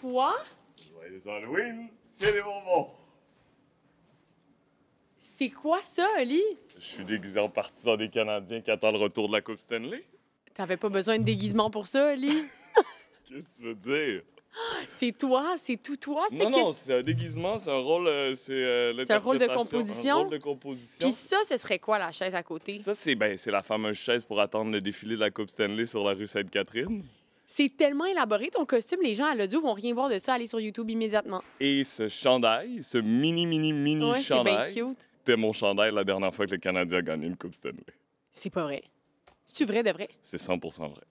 Quoi? Joyeux Halloween, c'est des bonbons. C'est quoi ça, Oli? Je suis déguisé en partisan des Canadiens qui attendent le retour de la Coupe Stanley. T'avais pas besoin de déguisement pour ça, Oli? Qu'est-ce que tu veux dire? C'est toi, c'est tout toi. Non, c'est un déguisement, c'est un rôle, C'est un rôle de composition. Un rôle de composition. Puis ça, ce serait quoi, la chaise à côté? Ça, c'est la fameuse chaise pour attendre le défilé de la Coupe Stanley sur la rue Sainte-Catherine. C'est tellement élaboré, ton costume. Les gens à l'audio vont rien voir de ça. Aller sur YouTube immédiatement. Et ce chandail, ce mini Ouais, c'est bien chandail, cute. c'était mon chandail la dernière fois que le Canadien a gagné une Coupe Stanley. C'est pas vrai. C'est-tu vrai de vrai? C'est 100% vrai.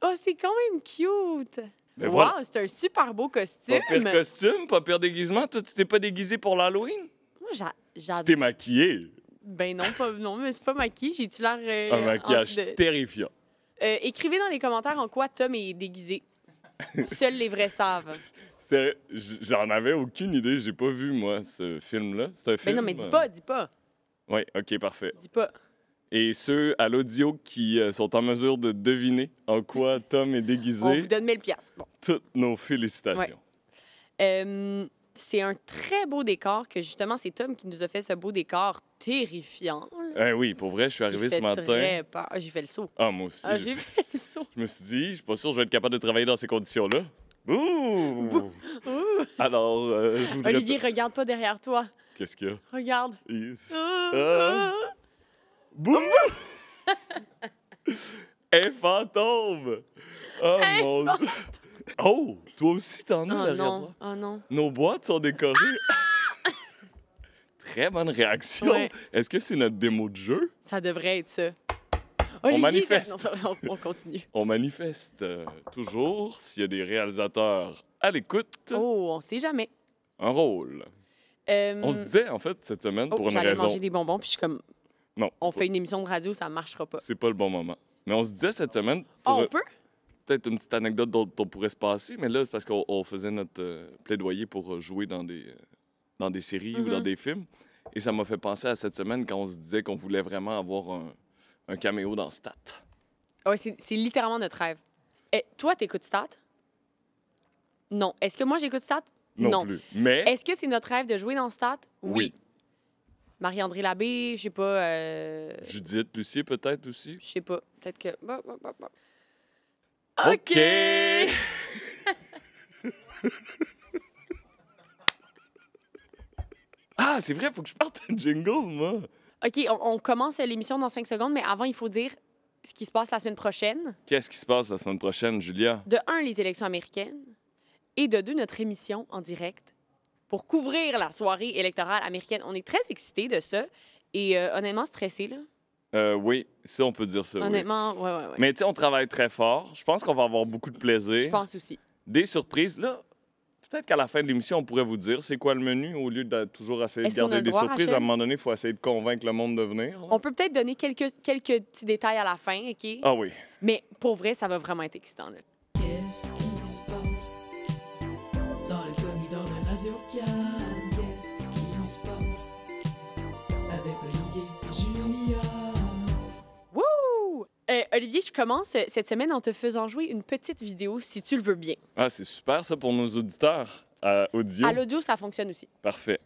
Oh, c'est quand même cute. Ben Wow, voilà. c'est un super beau costume. Pas pire costume, pas pire déguisement. Toi, tu t'es pas déguisé pour l'Halloween? Moi, Tu j'adore. t'es maquillé. Ben non, mais c'est pas maquillé. J'ai-tu l'air... Un maquillage terrifiant. Écrivez dans les commentaires en quoi Tom est déguisé. Seuls les vrais savent. J'en avais aucune idée. J'ai pas vu, moi, ce film-là. C'est un Ben film. non, mais dis pas. Oui, OK, parfait. Dis pas. Et ceux à l'audio qui sont en mesure de deviner en quoi Tom est On vous déguisé, donne 1000 piastres. Bon. toutes nos félicitations. C'est un très beau décor que, justement, c'est Tom qui nous a fait ce beau décor terrifiant. Là, Oui, pour vrai, je suis qui arrivé fait ce matin. très peur. Ah, j'ai fait le saut. Ah, moi aussi. Ah, j'ai fait le saut. Je me suis dit, je suis pas sûr que je vais être capable de travailler dans ces conditions-là. Bouh! Ouh. Alors, je voudrais... Olivier, regarde pas derrière toi. Qu'est-ce qu'il y a? Regarde. Ah. Bouh! Un fantôme! Oh mon Dieu! Oh! Toi aussi, t'en as Oh derrière non, toi. oh non. Nos boîtes sont décorées. Très bonne réaction. Ouais. Est-ce que c'est notre démo de jeu? Ça devrait être ça. Olivier, manifeste. Non, on continue. On manifeste toujours, s'il y a des réalisateurs à l'écoute, Oh, on sait jamais. un rôle. On se disait, en fait, cette semaine, pour une j'allais raison... manger des bonbons, puis je suis comme, Non, on c'est fait une émission de radio, ça marchera pas. c'est pas le bon moment. Mais on se disait cette semaine, Ah, pour on peut? peut-être une petite anecdote dont on pourrait se passer, mais là, c'est parce qu'on faisait notre plaidoyer pour jouer dans des séries ou dans des films. Et ça m'a fait penser à cette semaine quand on se disait qu'on voulait vraiment avoir un caméo dans Stat. Oui, c'est littéralement notre rêve. Toi, t'écoutes Stat? Non. Est-ce que moi, j'écoute Stat? Non plus. Mais Est-ce que c'est notre rêve de jouer dans Stat? Oui. Marie-André Labbé, je sais pas... Judith Lucier peut-être aussi. Je sais pas. Peut-être que... Bah. OK! Ah, c'est vrai, faut que je parte un jingle, moi. OK, on commence l'émission dans 5 secondes, mais avant, il faut dire ce qui se passe la semaine prochaine. Qu'est-ce qui se passe la semaine prochaine, Julia? De 1, les élections américaines. Et de 2, notre émission en direct pour couvrir la soirée électorale américaine. On est très excités de ça et honnêtement stressés, là. Oui, ça, on peut dire ça. Oui. Honnêtement, ouais. Mais tu sais, on travaille très fort. Je pense qu'on va avoir beaucoup de plaisir. Je pense aussi. Des surprises. Là, peut-être qu'à la fin de l'émission, on pourrait vous dire c'est quoi le menu au lieu de toujours essayer de Est-ce qu'on a garder le des droit, surprises. Rachel? À un moment donné, il faut essayer de convaincre le monde de venir. là. On peut peut-être donner quelques petits détails à la fin, OK? Ah oui. Mais pour vrai, ça va vraiment être excitant, là. Qu'est-ce qui se passe dans le corridor de Radio Cannes? Qu'est-ce qui se passe avec Olivier et Julia? Wouh! Olivier, je commence cette semaine en te faisant jouer une petite vidéo, si tu le veux bien. Ah, c'est super, ça, pour nos auditeurs audio. À l'audio, ça fonctionne aussi. Parfait.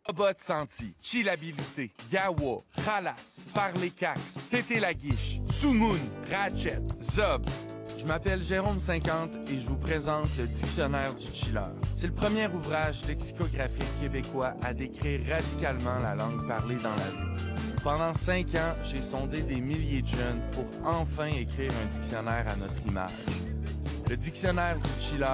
Robot senti, chillabilité, yawa, khalas, parler cax, péter la guiche, soumoun, ratchet, zob. Je m'appelle Jérôme 50 et je vous présente le Dictionnaire du chiller. C'est le premier ouvrage lexicographique québécois à décrire radicalement la langue parlée dans la rue. Pendant 5 ans, j'ai sondé des milliers de jeunes pour enfin écrire un dictionnaire à notre image. Le Dictionnaire du chiller,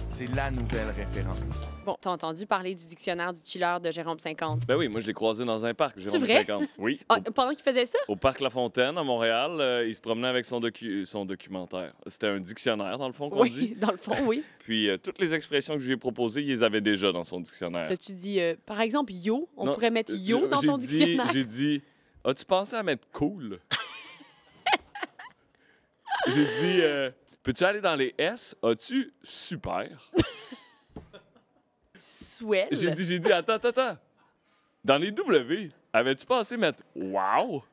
c'est la nouvelle référence. Bon, t'as entendu parler du dictionnaire du chiller de Jérôme 50. Ben oui, moi, je l'ai croisé dans un parc, Jérôme vrai? 50. Oui. Ah, pendant qu'il faisait ça? Au parc La Fontaine, à Montréal, il se promenait avec son documentaire. C'était un dictionnaire, dans le fond, qu'on dit. Oui, dans le fond, oui. Puis toutes les expressions que je lui ai proposées, il les avait déjà dans son dictionnaire. T'as-tu dit, par exemple, yo? On Non, pourrait mettre yo dans ton dictionnaire? J'ai dit, as-tu pensé à mettre cool? J'ai dit, peux-tu aller dans les S? As-tu super? Swell. J'ai dit, attends. Dans les W, avais-tu pensé mettre wow?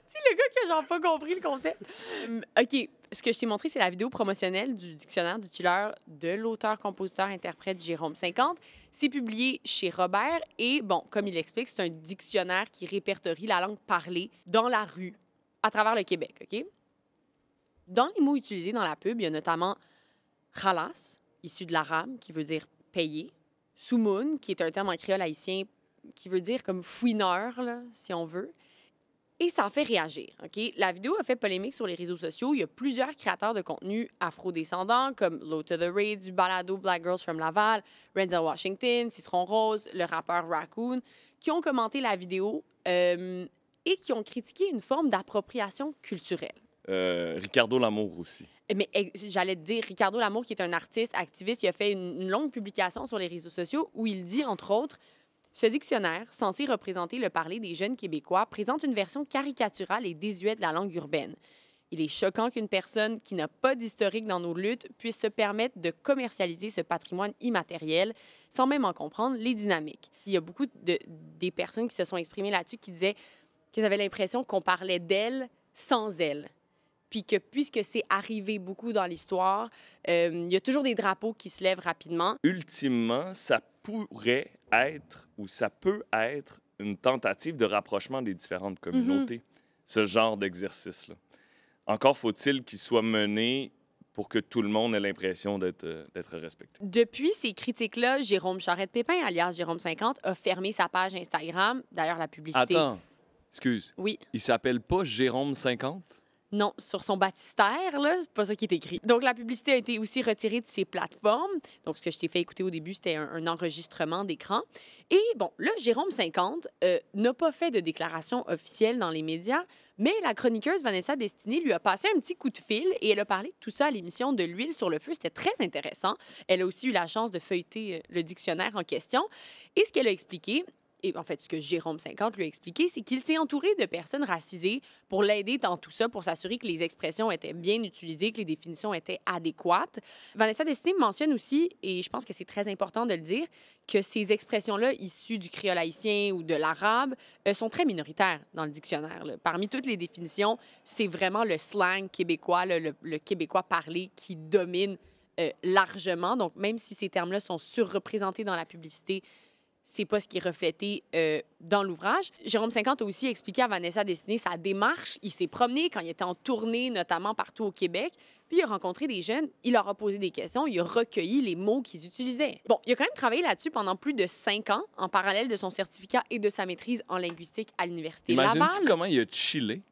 C'est le gars qui a genre pas compris le concept. OK, ce que je t'ai montré, c'est la vidéo promotionnelle du dictionnaire du chiller de l'auteur-compositeur-interprète Jérôme 50. C'est publié chez Robert et, bon, comme il l'explique, c'est un dictionnaire qui répertorie la langue parlée dans la rue à travers le Québec, OK? Dans les mots utilisés dans la pub, il y a notamment khalas, issu de l'arabe, qui veut dire payer, soumoun, qui est un terme en créole haïtien qui veut dire comme fouineur, là, si on veut. Et ça en fait réagir, OK? La vidéo a fait polémique sur les réseaux sociaux. Il y a plusieurs créateurs de contenu afro-descendants, comme Low to the Raid, du balado Black Girls from Laval, Renzel Washington, Citron Rose, le rappeur Raccoon, qui ont commenté la vidéo et qui ont critiqué une forme d'appropriation culturelle. Ricardo Lamour aussi. Mais j'allais te dire, Ricardo Lamour, qui est un artiste, activiste, il a fait une longue publication sur les réseaux sociaux où il dit, entre autres, ce dictionnaire, censé représenter le parler des jeunes Québécois, présente une version caricaturale et désuète de la langue urbaine. Il est choquant qu'une personne qui n'a pas d'historique dans nos luttes puisse se permettre de commercialiser ce patrimoine immatériel sans même en comprendre les dynamiques. Il y a beaucoup des personnes qui se sont exprimées là-dessus qui disaient qu'ils avaient l'impression qu'on parlait d'elles sans elles. Puis que puisque c'est arrivé beaucoup dans l'histoire, il y a toujours des drapeaux qui se lèvent rapidement. Ultimement, ça pourrait être ou ça peut être une tentative de rapprochement des différentes communautés, ce genre d'exercice-là. Encore faut-il qu'il soit mené pour que tout le monde ait l'impression d'être respecté. Depuis ces critiques-là, Jérôme Charette-Pépin, alias Jérôme 50, a fermé sa page Instagram. D'ailleurs, la publicité... Attends, excuse. Oui. Il s'appelle pas Jérôme 50? Non, sur son baptistère, là, c'est pas ça qui est écrit. Donc, la publicité a été aussi retirée de ses plateformes. Donc, ce que je t'ai fait écouter au début, c'était un enregistrement d'écran. Et bon, là, Jérôme 50 n'a pas fait de déclaration officielle dans les médias, mais la chroniqueuse Vanessa Destinée lui a passé un petit coup de fil et elle a parlé de tout ça à l'émission de l'huile sur le feu. C'était très intéressant. Elle a aussi eu la chance de feuilleter le dictionnaire en question. Et ce qu'elle a expliqué, et en fait, ce que Jérôme 50 lui a expliqué, c'est qu'il s'est entouré de personnes racisées pour l'aider dans tout ça, pour s'assurer que les expressions étaient bien utilisées, que les définitions étaient adéquates. Vanessa Destinée mentionne aussi, et je pense que c'est très important de le dire, que ces expressions-là, issues du créole haïtien ou de l'arabe, sont très minoritaires dans le dictionnaire, là. Parmi toutes les définitions, c'est vraiment le slang québécois, le québécois parlé qui domine largement. Donc, même si ces termes-là sont surreprésentés dans la publicité, c'est pas ce qui est reflété dans l'ouvrage. Jérôme 50 a aussi expliqué à Vanessa Destinée sa démarche. Il s'est promené quand il était en tournée, notamment partout au Québec. Puis il a rencontré des jeunes, il leur a posé des questions, il a recueilli les mots qu'ils utilisaient. Bon, il a quand même travaillé là-dessus pendant plus de 5 ans, en parallèle de son certificat et de sa maîtrise en linguistique à l'Université Laval. Imagines-tu comment il a chillé?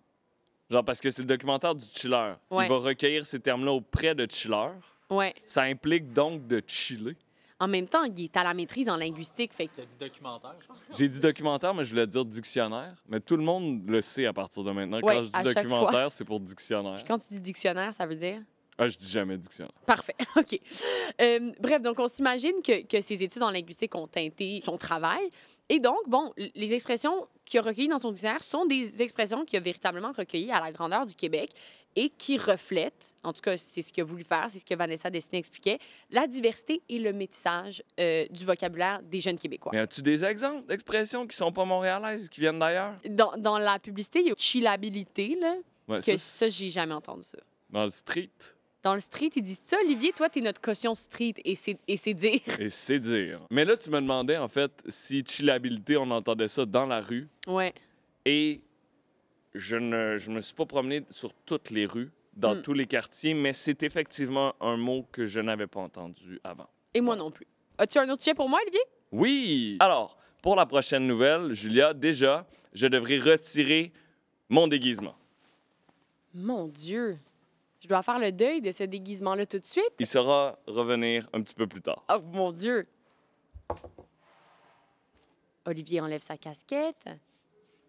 Genre, parce que c'est le documentaire du chiller. Ouais. Il va recueillir ces termes-là auprès de chiller. Ouais. Ça implique donc de chiller. En même temps, il est à la maîtrise en linguistique, fait que... T'as dit documentaire, je pense. J'ai dit documentaire, mais je voulais dire dictionnaire. Mais tout le monde le sait à partir de maintenant. Ouais, Quand je à dis chaque documentaire, c'est pour dictionnaire. Puis quand tu dis dictionnaire, ça veut dire... Ah, je dis jamais dictionnaire. Parfait, OK. Bref, donc on s'imagine que ses études en linguistique ont teinté son travail. Et donc, bon, les expressions qu'il a recueillies dans son dictionnaire sont des expressions qu'il a véritablement recueillies à la grandeur du Québec et qui reflètent, en tout cas, c'est ce qu'il a voulu faire, c'est ce que Vanessa Destinée expliquait, la diversité et le métissage du vocabulaire des jeunes Québécois. Mais as-tu des exemples d'expressions qui sont pas montréalaises, qui viennent d'ailleurs? Dans la publicité, il y a chillabilité, là, Ouais, que ça, j'ai jamais entendu ça. Dans le street. Dans le street, ils disent ça, Olivier, toi, t'es notre caution street, et c'est dire. Et c'est dire. Mais là, tu me demandais, en fait, si chillabilité, on entendait ça dans la rue. Ouais. Et je me suis pas promené sur toutes les rues, dans tous les quartiers, mais c'est effectivement un mot que je n'avais pas entendu avant. Et moi non plus. As-tu un autre sujet pour moi, Olivier? Oui! Alors, pour la prochaine nouvelle, Julia, déjà, je devrais retirer mon déguisement. Mon Dieu! Je dois faire le deuil de ce déguisement-là tout de suite? Il saura revenir un petit peu plus tard. Oh, mon Dieu! Olivier enlève sa casquette,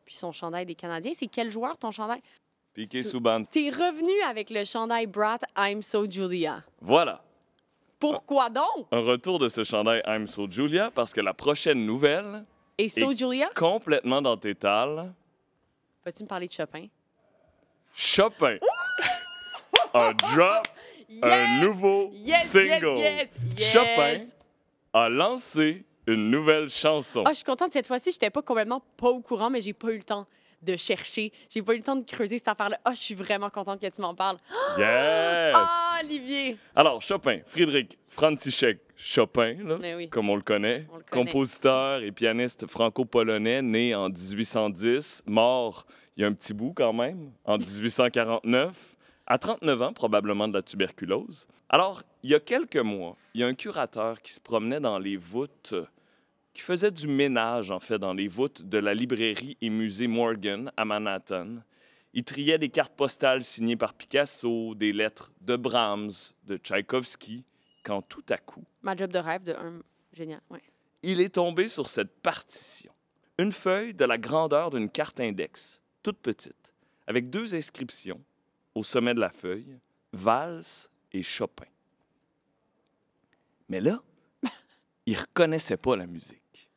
puis son chandail des Canadiens. C'est quel joueur, ton chandail? Piqué Souban. T'es revenu avec le chandail Brat I'm So Julia. Voilà. Pourquoi donc? Un retour de ce chandail I'm So Julia, parce que la prochaine nouvelle Et So Et- Julia? complètement dans tes tales. Peux-tu me parler de Chopin? Chopin. Un drop, un nouveau single. yes! Chopin a lancé une nouvelle chanson. Ah, je suis contente cette fois-ci, j'étais pas complètement pas au courant, mais j'ai pas eu le temps de chercher. J'ai pas eu le temps de creuser cette affaire-là. Ah, je suis vraiment contente que tu m'en parles. Yes! Ah, Olivier! Alors, Chopin, Friedrich Franciszek Chopin, là, Mais oui. comme on le connaît, On le connaît. compositeur et pianiste franco-polonais, né en 1810, mort il y a un petit bout quand même, en 1849, à 39 ans probablement de la tuberculose. Alors, il y a quelques mois, il y a un curateur qui se promenait dans les voûtes, qui faisait du ménage en fait dans les voûtes de la librairie et musée Morgan à Manhattan. Il triait des cartes postales signées par Picasso, des lettres de Brahms, de Tchaïkovski, quand tout à coup, Ma job de rêve de un. Génial, ouais. il est tombé sur cette partition. Une feuille de la grandeur d'une carte index, toute petite, avec 2 inscriptions au sommet de la feuille, Valse et Chopin. Mais là, il reconnaissait pas la musique.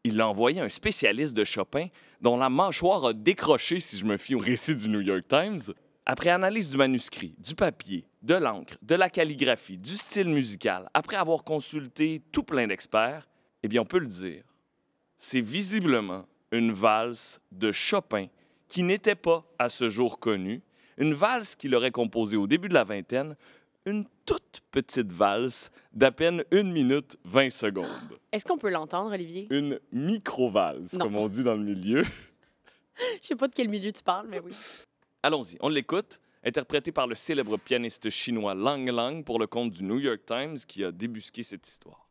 Il l'a envoyé à un spécialiste de Chopin dont la mâchoire a décroché, si je me fie au récit du New York Times. Après analyse du manuscrit, du papier, de l'encre, de la calligraphie, du style musical, après avoir consulté tout plein d'experts, eh bien, on peut le dire, c'est visiblement une valse de Chopin qui n'était pas à ce jour connue, une valse qu'il aurait composée au début de la vingtaine, une toute petite valse d'à peine 1 minute 20 secondes. Est-ce qu'on peut l'entendre, Olivier? Une micro-valse, Non. comme on dit dans le milieu. Je sais pas de quel milieu tu parles, mais oui. Allons-y, on l'écoute, interprété par le célèbre pianiste chinois Lang Lang pour le compte du New York Times qui a débusqué cette histoire.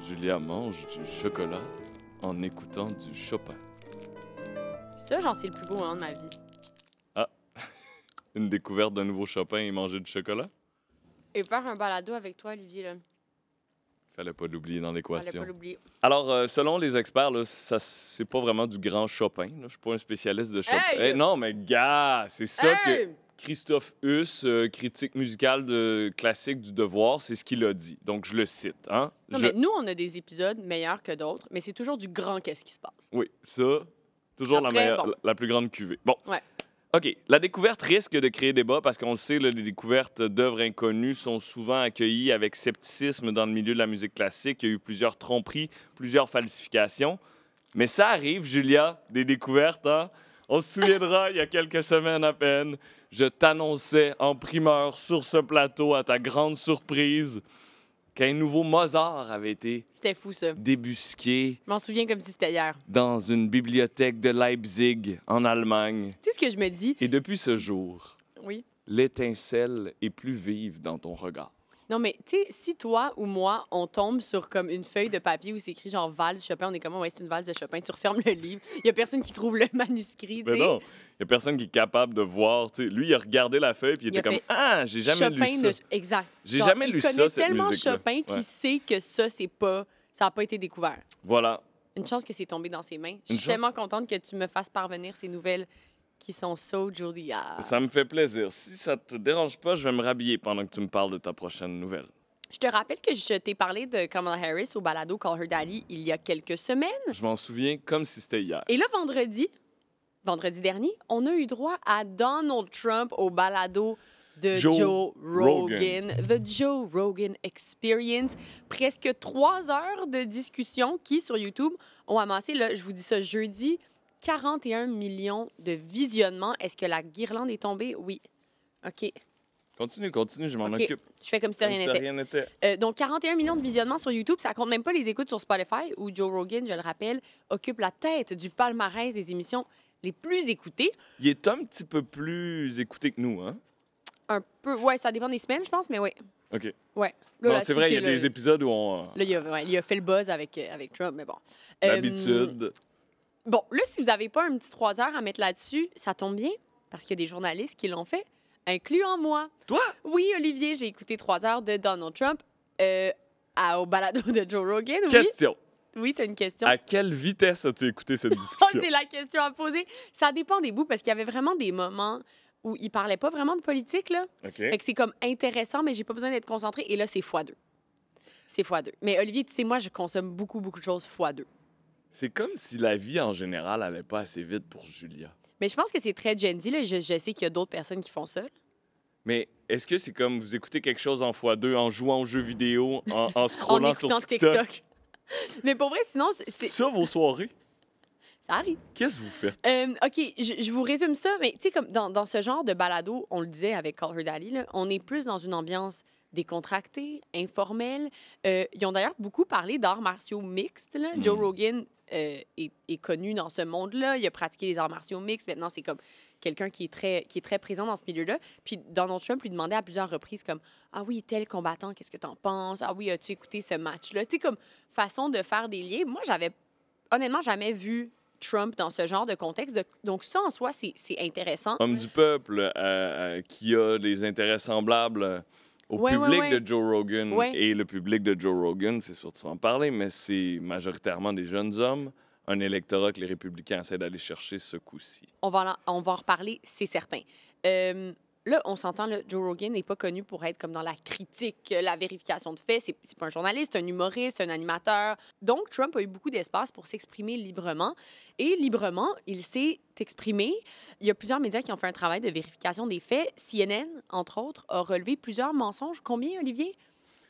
Julia mange du chocolat en écoutant du Chopin. Ça, j'en sais le plus beau moment de ma vie. Une découverte d'un nouveau Chopin et manger du chocolat? Et faire un balado avec toi, Olivier, là. Fallait pas l'oublier dans Fallait l'équation. pas l'oublier. Alors, selon les experts, là, ça, c'est pas vraiment du grand Chopin. Là. Je suis pas un spécialiste de Chopin. Hey! Eh, non, mais gars, c'est ça que Hey! Christophe Huss, critique musicale de classique du Devoir, c'est ce qu'il a dit. Donc, je le cite. Hein? Non, mais nous, on a des épisodes meilleurs que d'autres, mais c'est toujours du grand qu'est-ce qui se passe. Oui, ça, toujours Après, la meilleure, bon. la plus grande cuvée. Bon. Ouais. OK. La découverte risque de créer débat parce qu'on le sait, là, les découvertes d'œuvres inconnues sont souvent accueillies avec scepticisme dans le milieu de la musique classique. Il y a eu plusieurs tromperies, plusieurs falsifications. Mais ça arrive, Julia, des découvertes. Hein? On se souviendra, il y a quelques semaines à peine, je t'annonçais en primeur sur ce plateau, à ta grande surprise, qu'un nouveau Mozart avait été C'était fou, ça. débusqué Je m'en souviens comme si c'était hier. dans une bibliothèque de Leipzig, en Allemagne. Tu sais ce que je me dis? Et depuis ce jour, Oui. l'étincelle est plus vive dans ton regard. Non, mais tu sais, si toi ou moi, on tombe sur comme une feuille de papier où c'est écrit genre valse Chopin, on est comme, ouais, c'est une valse de Chopin, tu refermes le livre, il y a personne qui trouve le manuscrit, tu Mais sais. non, il n'y a personne qui est capable de voir. Tu sais, lui, il a regardé la feuille puis il Il a était comme fait ah, j'ai jamais lu ça. Exact. J'ai Genre, jamais lu ça, Il connaît cette tellement musique-là. Chopin qu'il Ouais. sait que ça, ça n'a pas été découvert. Voilà. Une chance que c'est tombé dans ses mains. Je Une suis chance. tellement contente que tu me fasses parvenir ces nouvelles qui sont so Julia. Ça me fait plaisir. Si ça te dérange pas, je vais me rhabiller pendant que tu me parles de ta prochaine nouvelle. Je te rappelle que je t'ai parlé de Kamala Harris au balado Call Her Daddy il y a quelques semaines. Je m'en souviens comme si c'était hier. Et là, vendredi dernier, on a eu droit à Donald Trump au balado de Joe Joe Rogan. Rogan. The Joe Rogan Experience. Presque 3 heures de discussion qui, sur YouTube, ont amassé, là, je vous dis ça jeudi, 41 millions de visionnements. Est-ce que la guirlande est tombée? Oui. OK. Continue, je m'en OK. occupe. Je fais comme si de Comme rien si de n'était. rien n'était. Donc, 41 millions de visionnements sur YouTube. Ça compte même pas les écoutes sur Spotify, où Joe Rogan, je le rappelle, occupe la tête du palmarès des émissions les plus écoutées. Il est un petit peu plus écouté que nous, hein? Un peu. Ouais, ça dépend des semaines, je pense, mais oui. OK. Ouais. Là, Non, là, c'est vrai, il y a là, des épisodes où on... Là, il a fait le buzz avec Trump, mais bon. D'habitude... Bon, là, si vous n'avez pas un petit 3 heures à mettre là-dessus, ça tombe bien, parce qu'il y a des journalistes qui l'ont fait, incluant moi. Toi? Oui, Olivier, j'ai écouté 3 heures de Donald Trump au balado de Joe Rogan. Oui, Question. oui, tu as une question. À quelle vitesse as-tu écouté cette Oh, discussion? c'est la question à poser. Ça dépend des bouts, parce qu'il y avait vraiment des moments où il parlait pas vraiment de politique, là. OK. Fait que c'est comme intéressant, mais j'ai pas besoin d'être concentrée. Et là, c'est x2. C'est x2. Mais Olivier, tu sais, moi, je consomme beaucoup de choses x2. C'est comme si la vie, en général, allait pas assez vite pour Julia. Mais je pense que c'est très Gen Z. Là. Je sais qu'il y a d'autres personnes qui font ça. Mais est-ce que c'est comme vous écoutez quelque chose en x2 en jouant aux jeux vidéo, en En scrollant sur écoutant TikTok. Mais pour vrai, sinon, c'est... Ça, vos soirées? Ça arrive. Qu'est-ce que vous faites? OK, je vous résume ça, mais tu sais, comme dans ce genre de balado, on le disait avec Call Her Daddy, là, on est plus dans une ambiance décontractée, informelle. Ils ont d'ailleurs beaucoup parlé d'arts martiaux mixtes. Là. Joe Rogan est connu dans ce monde-là. Il a pratiqué les arts martiaux mixtes. Maintenant, c'est comme quelqu'un qui est très présent dans ce milieu-là. Puis Donald Trump lui demandait à plusieurs reprises comme « Ah oui, tel combattant, qu'est-ce que t'en penses? Ah oui, as-tu écouté ce match-là? » Tu sais, comme façon de faire des liens. Moi, j'avais honnêtement jamais vu Trump dans ce genre de contexte. Donc ça, en soi, c'est intéressant. Homme du peuple qui a des intérêts semblables au public de Joe Rogan. Et le public de Joe Rogan, c'est sûr, tu vas en parler, mais c'est majoritairement des jeunes hommes, un électorat que les républicains essaient d'aller chercher ce coup-ci. On va en reparler, c'est certain. Là, on s'entend, là, Joe Rogan n'est pas connu pour être comme dans la critique, la vérification de faits. C'est pas un journaliste, c'est un humoriste, un animateur. Donc, Trump a eu beaucoup d'espace pour s'exprimer librement. Et librement, il s'est exprimé. Il y a plusieurs médias qui ont fait un travail de vérification des faits. CNN, entre autres, a relevé plusieurs mensonges. Combien, Olivier?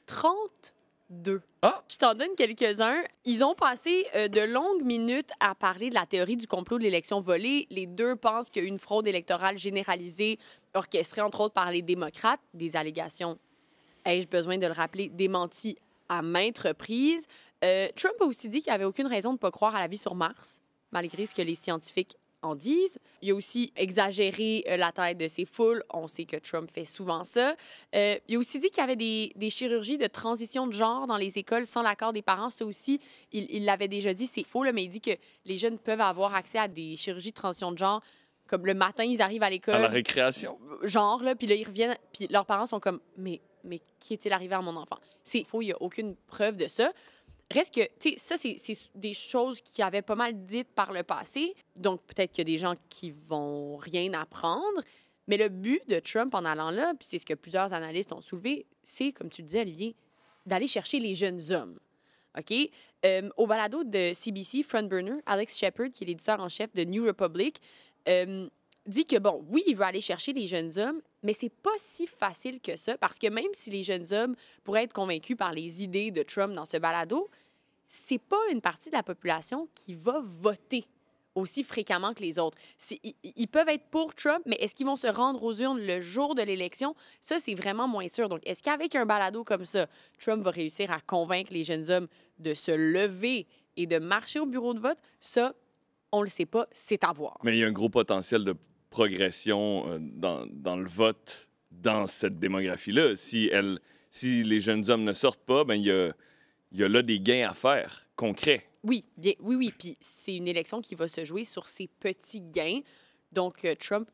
32. Ah! Je t'en donne quelques-uns. Ils ont passé de longues minutes à parler de la théorie du complot de l'élection volée. Les deux pensent qu'il y a eu une fraude électorale généralisée, orchestrée entre autres par les démocrates. Des allégations, ai-je besoin de le rappeler, démenties à maintes reprises. Trump a aussi dit qu'il n'y avait aucune raison de ne pas croire à la vie sur Mars, malgré ce que les scientifiques en disent. Il a aussi exagéré la taille de ses foules. On sait que Trump fait souvent ça. Il a aussi dit qu'il y avait des chirurgies de transition de genre dans les écoles sans l'accord des parents. Ça aussi, il l'avait déjà dit, c'est faux, là, mais il dit que les jeunes peuvent avoir accès à des chirurgies de transition de genre. Comme le matin, ils arrivent à l'école. À la récréation? Genre, là, puis là, ils reviennent, puis leurs parents sont comme « Mais qui est-il arrivé à mon enfant? » C'est faux, il n'y a aucune preuve de ça. Reste que, tu sais, ça, c'est des choses qui avaient pas mal dites par le passé. Donc, peut-être qu'il y a des gens qui vont rien apprendre. Mais le but de Trump en allant là, puis c'est ce que plusieurs analystes ont soulevé, c'est, comme tu le disais, Olivier, d'aller chercher les jeunes hommes. OK? Au balado de CBC, Frontburner, Alex Shepard, qui est l'éditeur en chef de New Republic, dit que, bon, oui, il veut aller chercher les jeunes hommes, mais c'est pas si facile que ça, parce que même si les jeunes hommes pourraient être convaincus par les idées de Trump dans ce balado, c'est pas une partie de la population qui va voter aussi fréquemment que les autres. Ils peuvent être pour Trump, mais est-ce qu'ils vont se rendre aux urnes le jour de l'élection? Ça, c'est vraiment moins sûr. Donc, est-ce qu'avec un balado comme ça, Trump va réussir à convaincre les jeunes hommes de se lever et de marcher au bureau de vote? Ça, on le sait pas, c'est à voir. Mais il y a un gros potentiel de progression dans le vote dans cette démographie-là. Si les jeunes hommes ne sortent pas, ben il y a là des gains à faire, concrets. Oui. Puis c'est une élection qui va se jouer sur ces petits gains. Donc, Trump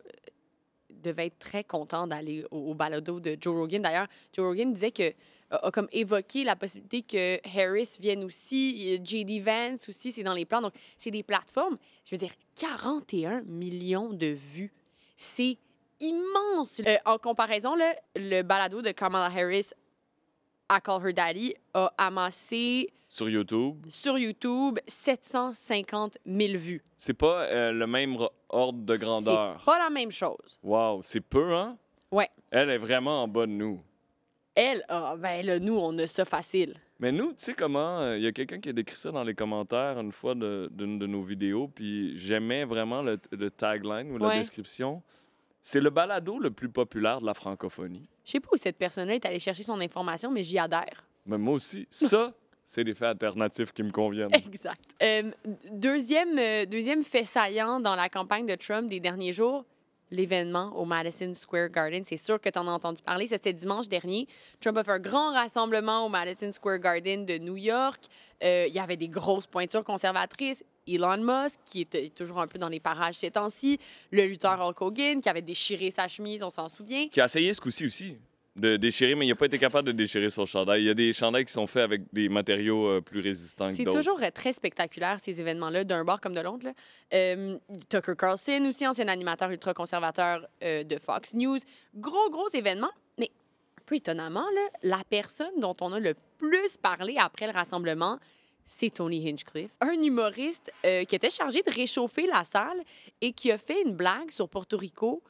devait être très content d'aller au balado de Joe Rogan. D'ailleurs, Joe Rogan disait a comme évoqué la possibilité que Harris vienne aussi, J.D. Vance aussi, c'est dans les plans. Donc, c'est des plateformes. Je veux dire, 41 millions de vues. C'est immense. En comparaison, là, le balado de Kamala Harris à Call Her Daddy a amassé Sur YouTube? Sur YouTube, 750 000 vues. C'est pas le même ordre de grandeur. C'est pas la même chose. Wow, c'est peu, hein? Ouais. Elle est vraiment en bas de nous. Elle, ben là, nous, on a ça facile. Mais nous, tu sais comment... Il y a quelqu'un qui a décrit ça dans les commentaires une fois d'une de nos vidéos, puis j'aimais vraiment le tagline ou la description. C'est le balado le plus populaire de la francophonie. Je sais pas où cette personne-là est allée chercher son information, mais j'y adhère. Mais moi aussi. Ça, c'est des faits alternatifs qui me conviennent. Exact. Deuxième fait saillant dans la campagne de Trump des derniers jours, l'événement au Madison Square Garden. C'est sûr que tu en as entendu parler. Ça, c'était dimanche dernier. Trump a fait un grand rassemblement au Madison Square Garden de New York. Il y avait des grosses pointures conservatrices. Elon Musk, qui était toujours un peu dans les parages ces temps-ci. Le lutteur Hulk Hogan, qui avait déchiré sa chemise, on s'en souvient. Qui a essayé ce coup-ci aussi de déchirer, mais il n'a pas été capable de déchirer son chandail. Il y a des chandails qui sont faits avec des matériaux plus résistants que d'autres. C'est toujours très spectaculaire, ces événements-là, d'un bord comme de l'autre. Tucker Carlson aussi, ancien animateur ultra-conservateur de Fox News. Gros événements. Mais un peu étonnamment, là, la personne dont on a le plus parlé après le rassemblement, c'est Tony Hinchcliffe, un humoriste qui était chargé de réchauffer la salle et qui a fait une blague sur Porto Rico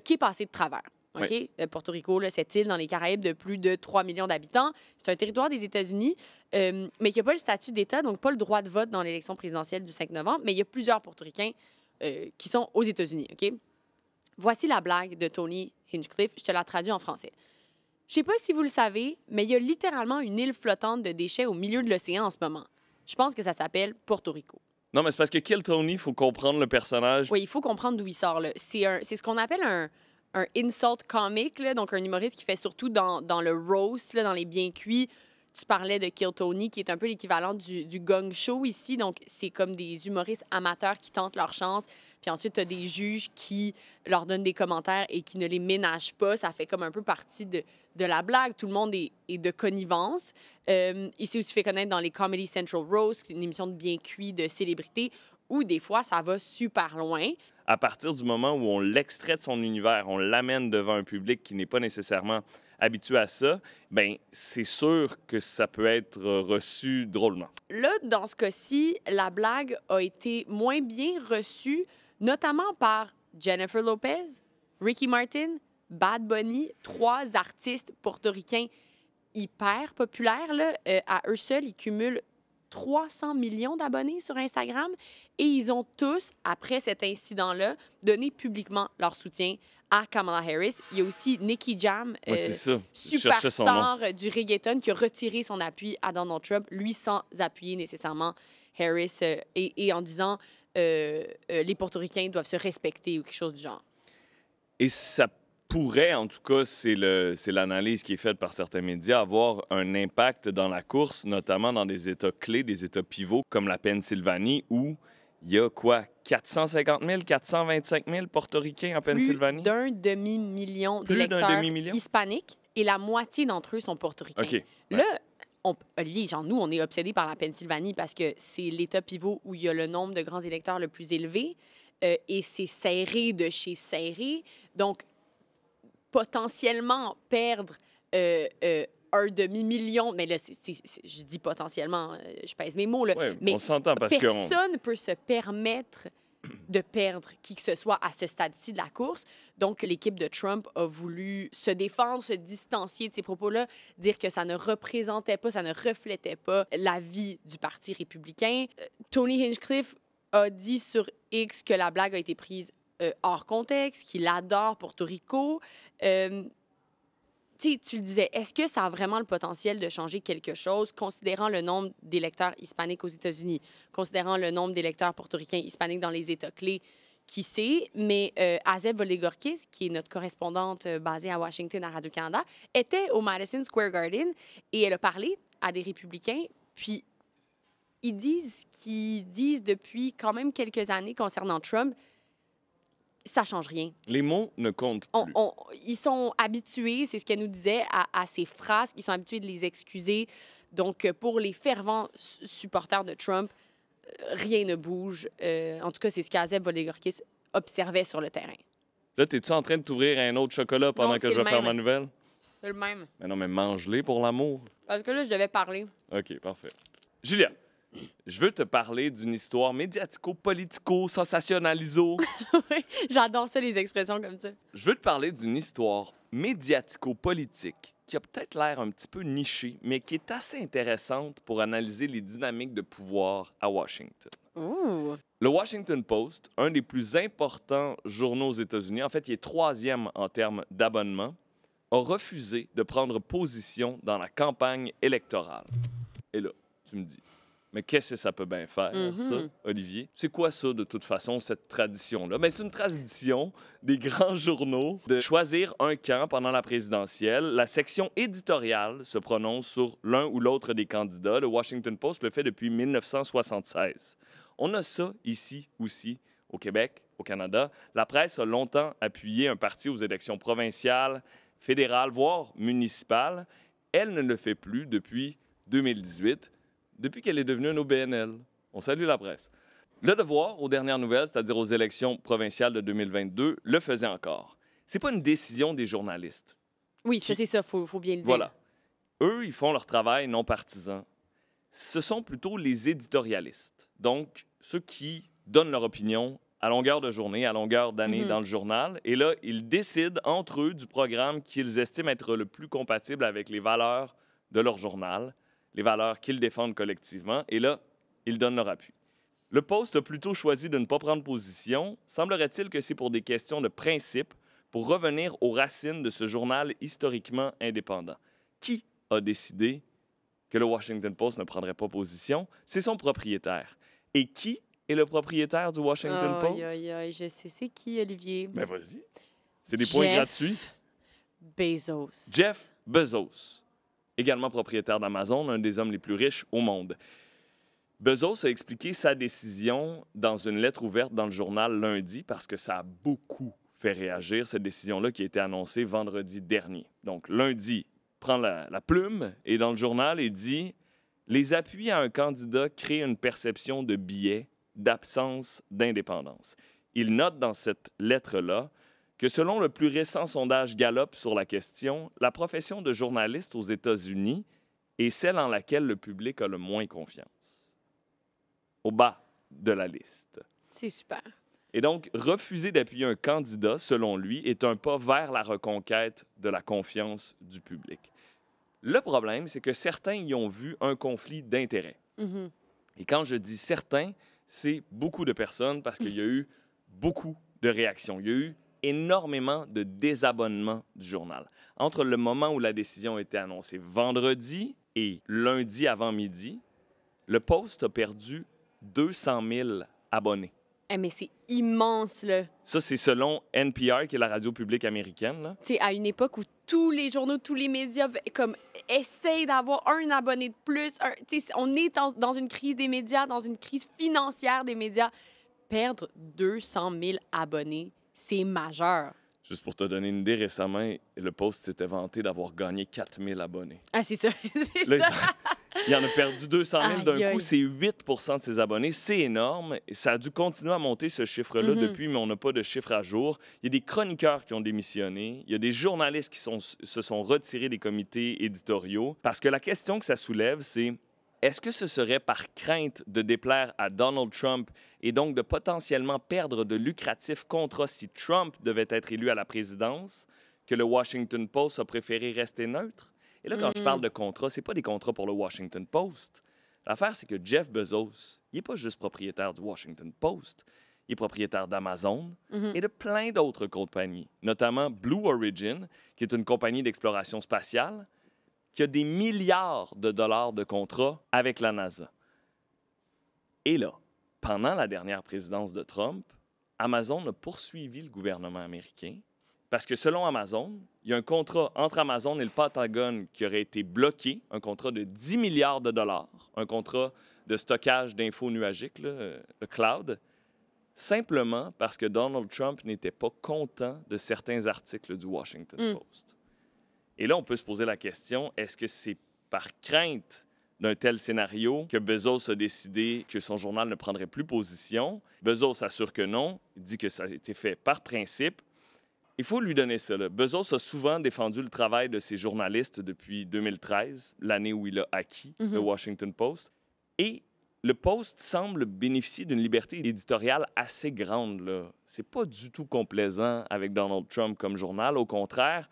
qui est passée de travers. OK? Oui. Porto Rico, là, cette île dans les Caraïbes de plus de 3 millions d'habitants, c'est un territoire des États-Unis, mais qui n'a pas le statut d'État, donc pas le droit de vote dans l'élection présidentielle du 5 novembre, mais il y a plusieurs Portoricains qui sont aux États-Unis. OK? Voici la blague de Tony Hinchcliffe. Je te la traduis en français. Je sais pas si vous le savez, mais il y a littéralement une île flottante de déchets au milieu de l'océan en ce moment. Je pense que ça s'appelle Porto Rico. Non, mais c'est parce que Kill Tony, il faut comprendre le personnage. Oui, il faut comprendre d'où il sort. Là. C'est ce qu'on appelle un insult comic, là, donc un humoriste qui fait surtout dans le roast, là, dans les bien cuits. Tu parlais de Kill Tony, qui est un peu l'équivalent du gong show ici. Donc, c'est comme des humoristes amateurs qui tentent leur chance. Puis ensuite, tu as des juges qui leur donnent des commentaires et qui ne les ménagent pas. Ça fait comme un peu partie de la blague. Tout le monde est de connivence. Il s'est aussi fait connaître dans les Comedy Central Roast, une émission de bien cuit de célébrités, où des fois, ça va super loin. À partir du moment où on l'extrait de son univers, on l'amène devant un public qui n'est pas nécessairement habitué à ça, bien, c'est sûr que ça peut être reçu drôlement. Là, dans ce cas-ci, la blague a été moins bien reçue, notamment par Jennifer Lopez, Ricky Martin, Bad Bunny, 3 artistes portoricains hyper populaires. Là. À eux seuls, ils cumulent 300 millions d'abonnés sur Instagram et ils ont tous, après cet incident-là, donné publiquement leur soutien à Kamala Harris. Il y a aussi Nicky Jam, Ouais, c'est ça. Je cherchais son nom. superstar du reggaeton, qui a retiré son appui à Donald Trump, lui sans appuyer nécessairement Harris et en disant les Portoricains doivent se respecter ou quelque chose du genre. Et ça pourrait, en tout cas, c'est l'analyse qui est faite par certains médias, avoir un impact dans la course, notamment dans des États clés, des États pivots, comme la Pennsylvanie, où il y a quoi, 450 000, 425 000 Portoricains en Pennsylvanie? Plus d'un demi-million Plus d'un d'électeurs demi-million? hispaniques et la moitié d'entre eux sont portoricains. OK. Là, Olivier, genre, nous, on est obsédés par la Pennsylvanie parce que c'est l'État pivot où il y a le nombre de grands électeurs le plus élevé et c'est serré de chez serré. Donc, potentiellement perdre un demi-million, mais là, je dis potentiellement, je pèse mes mots, là, Ouais, mais on s'entend parce que... personne ne peut se permettre de perdre qui que ce soit à ce stade-ci de la course. Donc, l'équipe de Trump a voulu se défendre, se distancier de ces propos-là, dire que ça ne représentait pas, ça ne reflétait pas la vie du Parti républicain. Tony Hinchcliffe a dit sur X que la blague a été prise hors contexte, qu'il adore Porto Rico. Tu le disais, est-ce que ça a vraiment le potentiel de changer quelque chose, considérant le nombre d'électeurs hispaniques aux États-Unis, considérant le nombre d'électeurs portoricains hispaniques dans les États clés, qui sait? Mais Azeb Volegorkis, qui est notre correspondante basée à Washington, à Radio-Canada, était au Madison Square Garden et elle a parlé à des républicains, puis ils disent ce qu'ils disent depuis quand même quelques années concernant Trump. Ça change rien. Les mots ne comptent plus. Ils sont habitués, c'est ce qu'elle nous disait, à ces phrases. Ils sont habitués de les excuser. Donc, pour les fervents supporters de Trump, rien ne bouge. En tout cas, c'est ce qu'Azeb Volegorkis observait sur le terrain. Là, t'es-tu en train de t'ouvrir un autre chocolat pendant Non, que c'est je vais le faire même. ma nouvelle? C'est le même. Mais non, mais mange-les pour l'amour. Parce que là, je devais parler. OK, parfait. Julia, je veux te parler d'une histoire médiatico-politico-sensationnaliso. Oui, j'adore ça, les expressions comme ça. Je veux te parler d'une histoire médiatico-politique qui a peut-être l'air un petit peu nichée, mais qui est assez intéressante pour analyser les dynamiques de pouvoir à Washington. Ouh! Le Washington Post, un des plus importants journaux aux États-Unis, en fait, il est 3e en termes d'abonnement, a refusé de prendre position dans la campagne électorale. Et là, tu me dis, mais qu'est-ce que ça peut bien faire, ça, Olivier? C'est quoi ça, de toute façon, cette tradition-là? Mais c'est une tradition des grands journaux de choisir un camp pendant la présidentielle. La section éditoriale se prononce sur l'un ou l'autre des candidats. Le Washington Post le fait depuis 1976. On a ça ici aussi, au Québec, au Canada. La presse a longtemps appuyé un parti aux élections provinciales, fédérales, voire municipales. Elle ne le fait plus depuis 2018, depuis qu'elle est devenue un OBNL. On salue la presse. Le Devoir, aux dernières nouvelles, c'est-à-dire aux élections provinciales de 2022, le faisait encore. C'est pas une décision des journalistes. Oui, ça, c'est ça, faut bien le dire. Voilà. Eux, ils font leur travail non partisan. ce sont plutôt les éditorialistes. Donc, ceux qui donnent leur opinion à longueur de journée, à longueur d'année dans le journal. Et là, ils décident entre eux du programme qu'ils estiment être le plus compatible avec les valeurs de leur journal, les valeurs qu'ils défendent collectivement. Et là, ils donnent leur appui. Le Post a plutôt choisi de ne pas prendre position. Semblerait-il que c'est pour des questions de principe, pour revenir aux racines de ce journal historiquement indépendant. Qui a décidé que le Washington Post ne prendrait pas position? C'est son propriétaire. Et qui est le propriétaire du Washington Post? Aïe, je sais c'est qui, Olivier. Ben vas-y. C'est des points gratuits. Bezos. Jeff Bezos, également propriétaire d'Amazon, un des hommes les plus riches au monde. Bezos a expliqué sa décision dans une lettre ouverte dans le journal lundi parce que ça a beaucoup fait réagir, cette décision-là qui a été annoncée vendredi dernier. Donc lundi, prend la plume et dans le journal, il dit « Les appuis à un candidat créent une perception de biais, d'absence d'indépendance. » Il note dans cette lettre-là que selon le plus récent sondage Gallup sur la question, la profession de journaliste aux États-Unis est celle en laquelle le public a le moins confiance. Au bas de la liste. C'est super. Et donc, refuser d'appuyer un candidat, selon lui, est un pas vers la reconquête de la confiance du public. Le problème, c'est que certains y ont vu un conflit d'intérêts. Et quand je dis certains, c'est beaucoup de personnes parce qu'il y a eu beaucoup de réactions. Il y a eu énormément de désabonnements du journal. Entre le moment où la décision a été annoncée vendredi et lundi avant midi, le Post a perdu 200 000 abonnés. Mais c'est immense, là. Ça, c'est selon NPR, qui est la radio publique américaine, là. Tu sais, à une époque où tous les journaux, tous les médias, comme, essayent d'avoir un abonné de plus. Tu sais, on est dans une crise des médias, dans une crise financière des médias. Perdre 200 000 abonnés, c'est majeur. Juste pour te donner une idée, récemment, le Post s'était vanté d'avoir gagné 4 000 abonnés. Ah, c'est ça. c'est Là, ça. Il en a perdu 200 000 d'un Aïe, coup. aïe. C'est 8 de ses abonnés. C'est énorme. Ça a dû continuer à monter, ce chiffre-là, depuis, mais on n'a pas de chiffre à jour. Il y a des chroniqueurs qui ont démissionné. Il y a des journalistes qui se sont retirés des comités éditoriaux. Parce que la question que ça soulève, c'est est-ce que ce serait par crainte de déplaire à Donald Trump et donc de potentiellement perdre de lucratifs contrats si Trump devait être élu à la présidence que le Washington Post a préféré rester neutre? Et là, quand je parle de contrats, ce n'est pas des contrats pour le Washington Post. L'affaire, c'est que Jeff Bezos, il n'est pas juste propriétaire du Washington Post. Il est propriétaire d'Amazon et de plein d'autres compagnies, notamment Blue Origin, qui est une compagnie d'exploration spatiale qui a des milliards de dollars de contrats avec la NASA. Et là, pendant la dernière présidence de Trump, Amazon a poursuivi le gouvernement américain parce que selon Amazon, il y a un contrat entre Amazon et le Pentagone qui aurait été bloqué, un contrat de 10 milliards de dollars, un contrat de stockage d'infos nuagiques, le cloud, simplement parce que Donald Trump n'était pas content de certains articles du Washington Post. Et là, on peut se poser la question, est-ce que c'est par crainte d'un tel scénario que Bezos a décidé que son journal ne prendrait plus position? Bezos assure que non, il dit que ça a été fait par principe. Il faut lui donner ça. Là. Bezos a souvent défendu le travail de ses journalistes depuis 2013, l'année où il a acquis le Washington Post. Et le Post semble bénéficier d'une liberté éditoriale assez grande. Ce n'est pas du tout complaisant avec Donald Trump comme journal. Au contraire,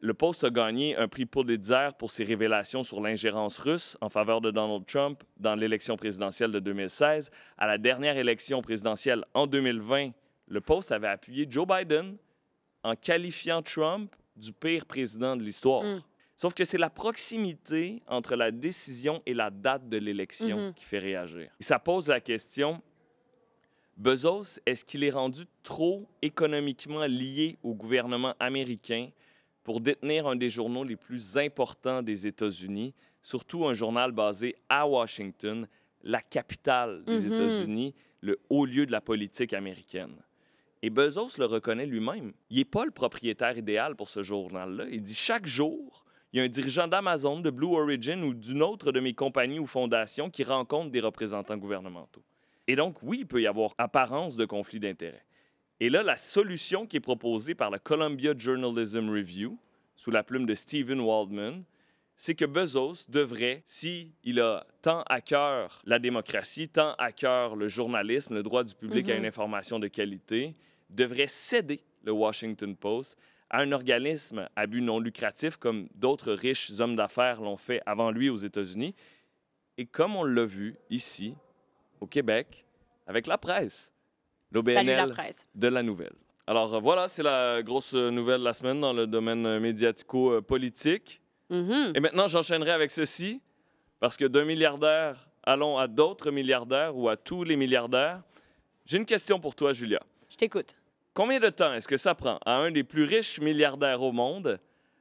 le Post a gagné un prix Pulitzer pour ses révélations sur l'ingérence russe en faveur de Donald Trump dans l'élection présidentielle de 2016. À la dernière élection présidentielle en 2020, le Post avait appuyé Joe Biden en qualifiant Trump du pire président de l'histoire. Sauf que c'est la proximité entre la décision et la date de l'élection qui fait réagir. Et ça pose la question, Bezos, est-ce qu'il est rendu trop économiquement lié au gouvernement américain pour détenir un des journaux les plus importants des États-Unis, surtout un journal basé à Washington, la capitale des États-Unis, le haut lieu de la politique américaine? Et Bezos le reconnaît lui-même. Il n'est pas le propriétaire idéal pour ce journal-là. Il dit chaque jour, il y a un dirigeant d'Amazon, de Blue Origin ou d'une autre de mes compagnies ou fondations qui rencontre des représentants gouvernementaux. Et donc, oui, il peut y avoir apparence de conflit d'intérêts. Et là, la solution qui est proposée par la Columbia Journalism Review, sous la plume de Stephen Waldman, c'est que Bezos devrait, s'il a tant à cœur la démocratie, tant à cœur le journalisme, le droit du public à une information de qualité, devrait céder le Washington Post à un organisme à but non lucratif comme d'autres riches hommes d'affaires l'ont fait avant lui aux États-Unis. Et comme on l'a vu ici, au Québec, avec la presse, Salut la l'OBNL presse. de la nouvelle. Alors voilà, c'est la grosse nouvelle de la semaine dans le domaine médiatico-politique. Mhm. Et maintenant, j'enchaînerai avec ceci, parce que d'un milliardaire, allons à d'autres milliardaires ou à tous les milliardaires. J'ai une question pour toi, Julia. Je t'écoute. Combien de temps est-ce que ça prend à un des plus riches milliardaires au monde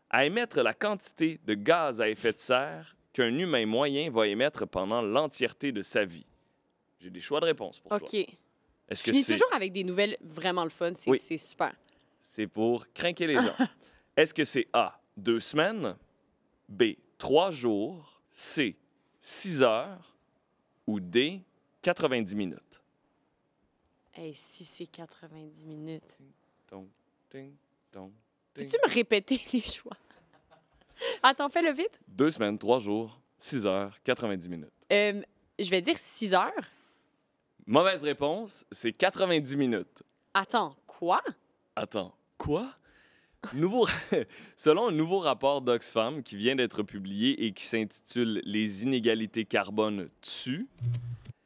à émettre la quantité de gaz à effet de serre qu'un humain moyen va émettre pendant l'entièreté de sa vie? J'ai des choix de réponse pour OK. toi. Est-ce que Finis c'est toujours avec des nouvelles vraiment le fun. Oui. C'est super. c'est pour craquer les gens? Est-ce que c'est A, 2 semaines, B, 3 jours, C, 6 heures ou D, 90 minutes? Hey, si c'est 90 minutes. Dong, ding, dong, ding. Peux-tu me répéter les choix? Attends, fais-le vite. 2 semaines, 3 jours, 6 heures, 90 minutes. Je vais dire 6 heures. Mauvaise réponse, c'est 90 minutes. Attends, quoi? Attends, quoi? Selon un nouveau rapport d'Oxfam qui vient d'être publié et qui s'intitule « Les inégalités carbone tuent »,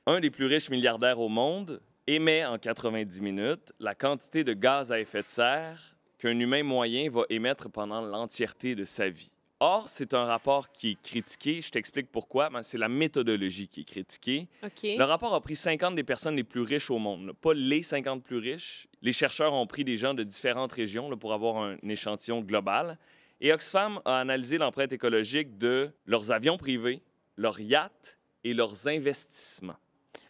un des plus riches milliardaires au monde émet en 90 minutes la quantité de gaz à effet de serre qu'un humain moyen va émettre pendant l'entièreté de sa vie. Or, c'est un rapport qui est critiqué. Je t'explique pourquoi. C'est la méthodologie qui est critiquée. OK. Le rapport a pris 50 des personnes les plus riches au monde, là. Pas les 50 plus riches. Les chercheurs ont pris des gens de différentes régions là, pour avoir un échantillon global. Et Oxfam a analysé l'empreinte écologique de leurs avions privés, leurs yachts et leurs investissements.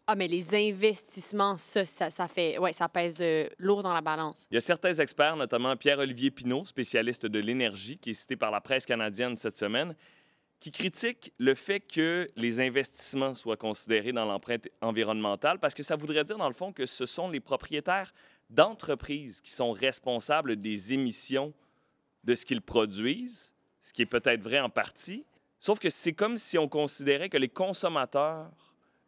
Ah, mais les investissements, ça fait... Ouais, ça pèse lourd dans la balance. Il y a certains experts, notamment Pierre-Olivier Pinault, spécialiste de l'énergie, qui est cité par la presse canadienne cette semaine, qui critiquent le fait que les investissements soient considérés dans l'empreinte environnementale parce que ça voudrait dire, dans le fond, que ce sont les propriétaires d'entreprises qui sont responsables des émissions de ce qu'ils produisent, ce qui est peut-être vrai en partie, sauf que c'est comme si on considérait que les consommateurs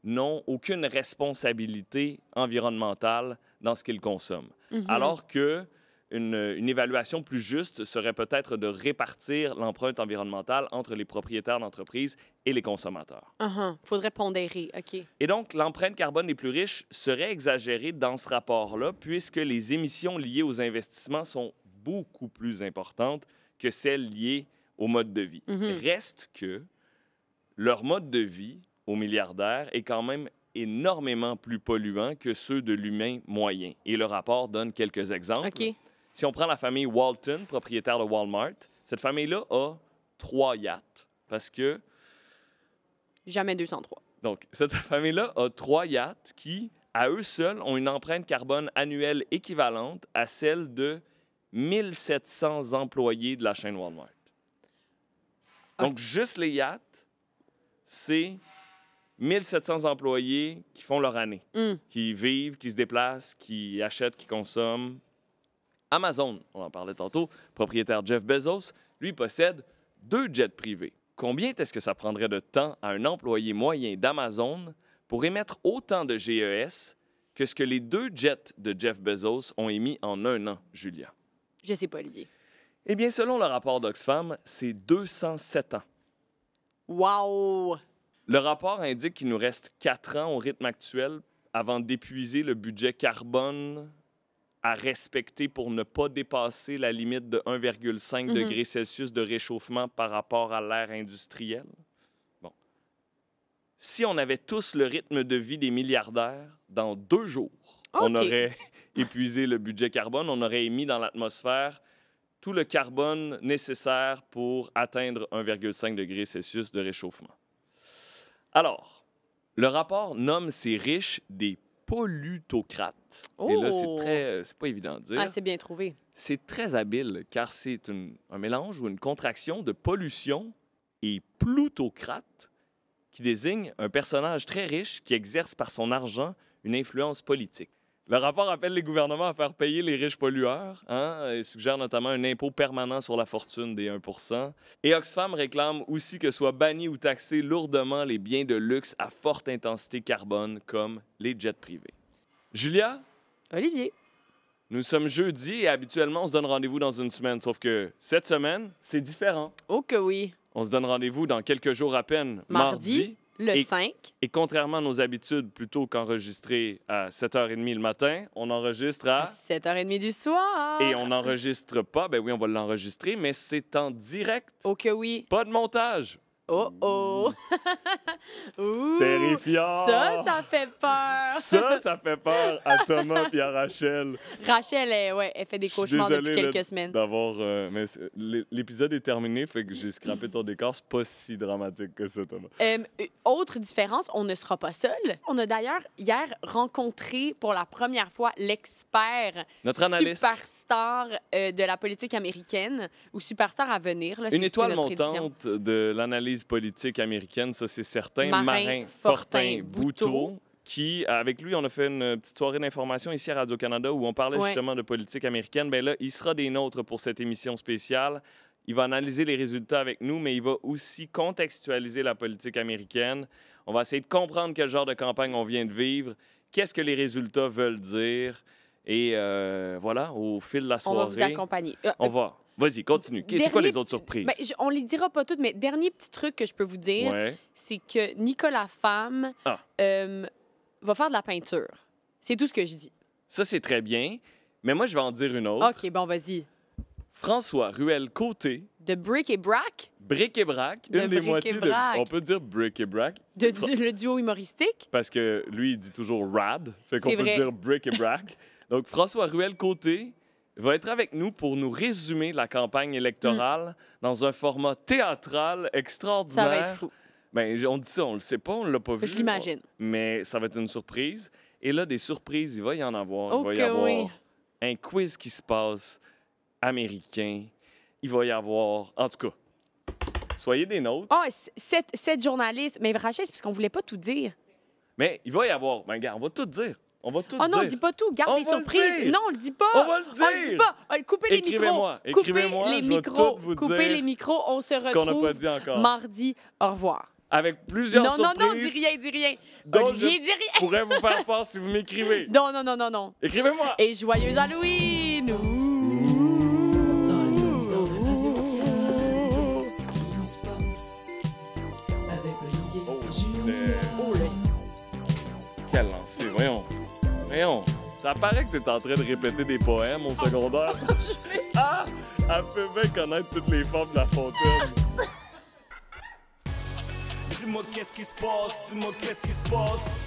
n'ont aucune responsabilité environnementale dans ce qu'ils consomment. Alors que une évaluation plus juste serait peut-être de répartir l'empreinte environnementale entre les propriétaires d'entreprises et les consommateurs. Faudrait pondérer, OK. Et donc, l'empreinte carbone des plus riches serait exagérée dans ce rapport-là, puisque les émissions liées aux investissements sont beaucoup plus importantes que celles liées au mode de vie. Reste que leur mode de vie aux milliardaires est quand même énormément plus polluant que ceux de l'humain moyen. Et le rapport donne quelques exemples. OK. Si on prend la famille Walton, propriétaire de Walmart, cette famille-là a 3 yachts parce que... Jamais 203. Donc, cette famille-là a 3 yachts qui, à eux seuls, ont une empreinte carbone annuelle équivalente à celle de 1700 employés de la chaîne Walmart. Donc, juste les yachts, c'est 1700 employés qui font leur année, qui vivent, qui se déplacent, qui achètent, qui consomment. Amazon, on en parlait tantôt, propriétaire Jeff Bezos, lui possède 2 jets privés. Combien est-ce que ça prendrait de temps à un employé moyen d'Amazon pour émettre autant de GES que ce que les 2 jets de Jeff Bezos ont émis en 1 an, Julia? Je sais pas, Olivier. Eh bien, selon le rapport d'Oxfam, c'est 207 ans. Wow! Le rapport indique qu'il nous reste 4 ans au rythme actuel avant d'épuiser le budget carbone à respecter pour ne pas dépasser la limite de 1,5 degré Celsius de réchauffement par rapport à l'ère industrielle. Bon. Si on avait tous le rythme de vie des milliardaires, dans 2 jours, on aurait épuisé le budget carbone, on aurait émis dans l'atmosphère tout le carbone nécessaire pour atteindre 1,5 degré Celsius de réchauffement. Alors, le rapport nomme ces riches des pollutocrates. Et là, c'est pas évident de dire. Ah, c'est bien trouvé. C'est très habile, car c'est un mélange ou une contraction de pollution et plutocrate qui désigne un personnage très riche qui exerce par son argent une influence politique. Le rapport appelle les gouvernements à faire payer les riches pollueurs. Hein? Il suggère notamment un impôt permanent sur la fortune des 1 %. Et Oxfam réclame aussi que soient bannis ou taxés lourdement les biens de luxe à forte intensité carbone, comme les jets privés. Julia, Olivier. nous sommes jeudi et habituellement, on se donne rendez-vous dans une semaine. Sauf que cette semaine, c'est différent. Oh que oui. On se donne rendez-vous dans quelques jours à peine, Mardi, le Et- 5. Et contrairement à nos habitudes, plutôt qu'enregistrer à 7h30 le matin, on enregistre à... 7h30 du soir. Et on n'enregistre pas, ben oui, on va l'enregistrer, mais c'est en direct. Oh que oui. Pas de montage. Oh oh. Ouh. Terrifiant. Ça fait peur. Ça fait peur à Thomas et à Rachel. Rachel, elle fait des Je suis cauchemars depuis désolé, là, quelques semaines. D'avoir... l'épisode est terminé, fait que j'ai scrappé ton décor. C'est pas si dramatique que ça, Thomas. Autre différence, on ne sera pas seul. On a d'ailleurs hier rencontré pour la première fois l'expert Notre analyste. superstar de la politique américaine ou superstar à venir. Là, Une c'est étoile notre prédiction. montante de l'analyse politique américaine, ça c'est certain. Marin Fortin-Bouteau. Qui, avec lui, on a fait une petite soirée d'information ici à Radio-Canada où on parlait Ouais. justement de politique américaine. Bien là, il sera des nôtres pour cette émission spéciale. Il va analyser les résultats avec nous, mais il va aussi contextualiser la politique américaine. On va essayer de comprendre quel genre de campagne on vient de vivre, qu'est-ce que les résultats veulent dire. Et voilà, au fil de la On va soirée, vous accompagner. on va... Vas-y, continue. C'est quoi Dernier les autres surprises? Ben, on les dira pas toutes, mais dernier petit truc que je peux vous dire, Ouais. c'est que Nicolas Femme Ah. va faire de la peinture. C'est tout ce que je dis. Ça, c'est très bien. Mais moi, je vais en dire une autre. OK, bon, vas-y. François Ruel-Côté, De Brick et Brack, Bric-et-Brac, De une des Bric et moitiés de... Brac. On peut dire Bric-et-Brac, le duo humoristique. parce que lui, il dit toujours rad. Fait qu'on C'est peut vrai. dire Bric-et-Brac. Donc, François Ruel-Côté va être avec nous pour nous résumer la campagne électorale dans un format théâtral extraordinaire. Ça va être fou. Ben, on dit ça, on le sait pas, on l'a pas vu. Je l'imagine. Mais ça va être une surprise. Et là, des surprises, il va y en avoir. Oh Il va y que avoir oui. un quiz qui se passe américain. Il va y avoir... En tout cas, soyez des nôtres. Ah, 7 journalistes. Mais Rachel, c'est parce qu'on voulait pas tout dire. Mais il va y avoir... Ben, regarde, on va tout dire. On va tout Oh non, dire. dis pas tout. Garde On les va le surprises. dire. Non, on le dit pas. On va le On le dit dire. pas. Coupez les micros. Écrivez-moi. Coupez Écrivez-moi, les je vais micros. tout vous Coupez dire les micros. On se ce qu'on n'a retrouve pas dit encore. mardi. Au revoir. Avec plusieurs Non, surprises dis rien. dont Olivier, je dis rien. pourrais vous faire part si vous m'écrivez. Non. Écrivez-moi. Et joyeux Halloween! Dans le radio, qu'est-ce qui se passe avec Olivier et Julia? Quel lancer, voyons. Ça paraît que t'es en train de répéter des poèmes au secondaire. Ah! Elle peut bien connaître toutes les formes de La Fontaine. Dis-moi qu'est-ce qui se passe, dis-moi qu'est-ce qui se passe.